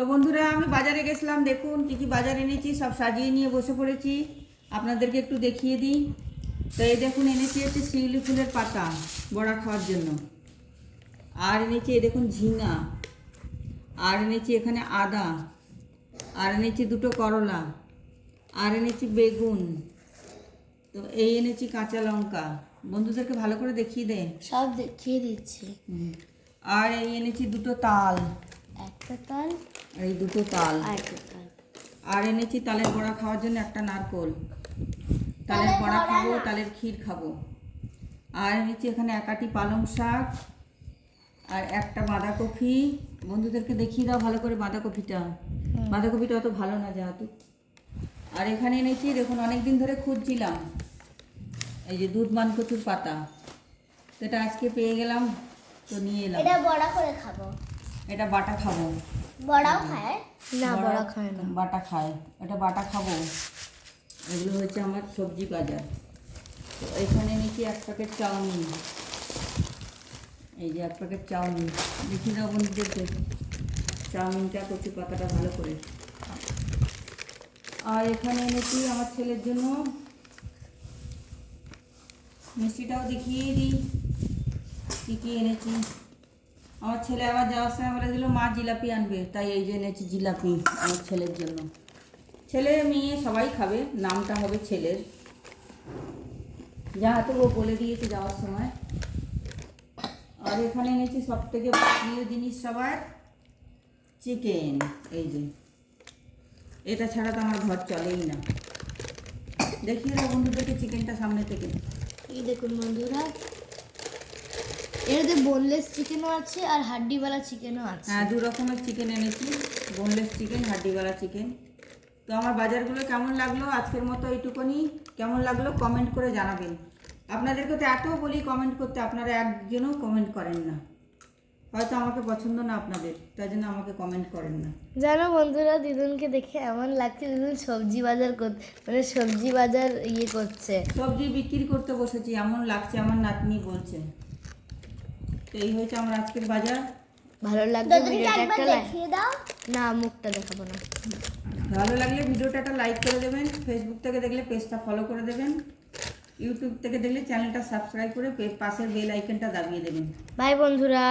তো বন্ধুরা আমি বাজারে গেছিলাম, দেখুন কী কী বাজার এনেছি, সব সাজিয়ে নিয়ে বসে পড়েছি। আপনাদেরকে একটু দেখিয়ে দিই। তো এই দেখুন এনেছি হচ্ছে শিউলি ফুলের পাতা বড়া খাওয়ার জন্য। আর এনেছি এই দেখুন ঝিঙা, আর এনেছি এখানে আদা, আর এনেছি দুটো করলা, আর এনেছি বেগুন, তো এই এনেছি কাঁচা লঙ্কা। বন্ধুদেরকে ভালো করে দেখিয়ে দে। সব দেখিয়ে দিচ্ছি। আর এই এনেছি দুটো তাল, একটা তাল আর এই দুটো তাল। আর একটা তাল। আর এনেছি তালের বড়া খাওয়ার জন্য একটা নারকোল। তালের বড়া খাবো, তালের ক্ষীর খাবো। আর এনেছি এখানে একাটি পালং শাক আর একটা বাঁধাকপি। বন্ধুদেরকে দেখিয়ে দাও ভালো করে বাঁধাকপিটা। বাঁধাকপিটা অত ভালো না যেহেতু। আর এখানে এনেছি দেখুন, অনেক দিন ধরে খুঁজছিলাম এই যে দুধ মান কচুর পাতা, তো এটা আজকে পেয়ে গেলাম, তো নিয়ে এলাম। এটা বড়া করে খাবো। এটা বাটা খাবো। বড়াও খায় না? বড়া খায় না, বাটা খায়। এটা বাটা খাবো। এগুলো হচ্ছে আমার সবজি বাজার। তো এখানে নিচ্ছি এক প্যাকেট চাউমিন। এই যে এক প্যাকেট চাউমিন, দেখিয়ে দাও বন্ধুদেরকে চাউমিনটা, কচু পাতাটা ভালো করে। আর এখানে এনেছি আমার ছেলের জন্য মিষ্টিটাও দেখিয়ে দিই কী কী এনেছি। আমার ছেলে আবার যাওয়ার সময় বলে দিল মা জিলাপি আনবে, তাই এই যে এনেছি জিলাপি আমার ছেলের জন্য। ছেলে মেয়ে সবাই খাবে, নামটা হবে ছেলের, যাহাতে ও বলে দিয়েছে যাওয়ার সময়। আর এখানে এনেছি সব থেকে প্রিয় জিনিস সবার, চিকেন। এই যে এটা ছাড়া তো আমার ঘর চলেই না। দেখিয়ে দাও বন্ধুদেরকে চিকেনটা সামনে থেকে। এই দেখুন বন্ধুরা, এটাতে বোনলেস চিকেনও আছে আর হাড্ডিওয়ালা চিকেনও আছে। হ্যাঁ, দু রকমের চিকেন এনেছি, বোনলেস চিকেন, হাড্ডিওয়ালা চিকেন। তো আমার বাজারগুলো কেমন লাগলো আজকের মতো এইটুকুনি। কেমন লাগলো কমেন্ট করে জানাবেন। আপনাদেরকে তো এত বলি কমেন্ট করতে, আপনারা একজনও কমেন্ট করেন না। হয়তো আমাকে পছন্দ না আপনাদের, তাই জন্য আমাকে কমেন্ট করেন না। জানো বন্ধুরা, দিদুনকে দেখে এমন লাগছে দিদুন সবজি বাজার মানে সবজি বাজার করছে। সবজি বিক্রি করতে বসেছি এমন লাগছে, আমার নাতনি বলছে। তো এই হয়েছে আমার আজকের বাজার। ভালো লাগলে ভিডিওটা একটা দেখিয়ে দাও না, মুখটা দেখাবো না। ভালো লাগলে ভিডিওটা একটা লাইক করে দেবেন। ফেসবুক থেকে দেখলে পেজটা ফলো করে দেবেন। ইউটিউব থেকে দেখলে চ্যানেলটা সাবস্ক্রাইব করে পাশের বেল আইকনটা দাবিয়ে দেবেন। বাই বন্ধুরা।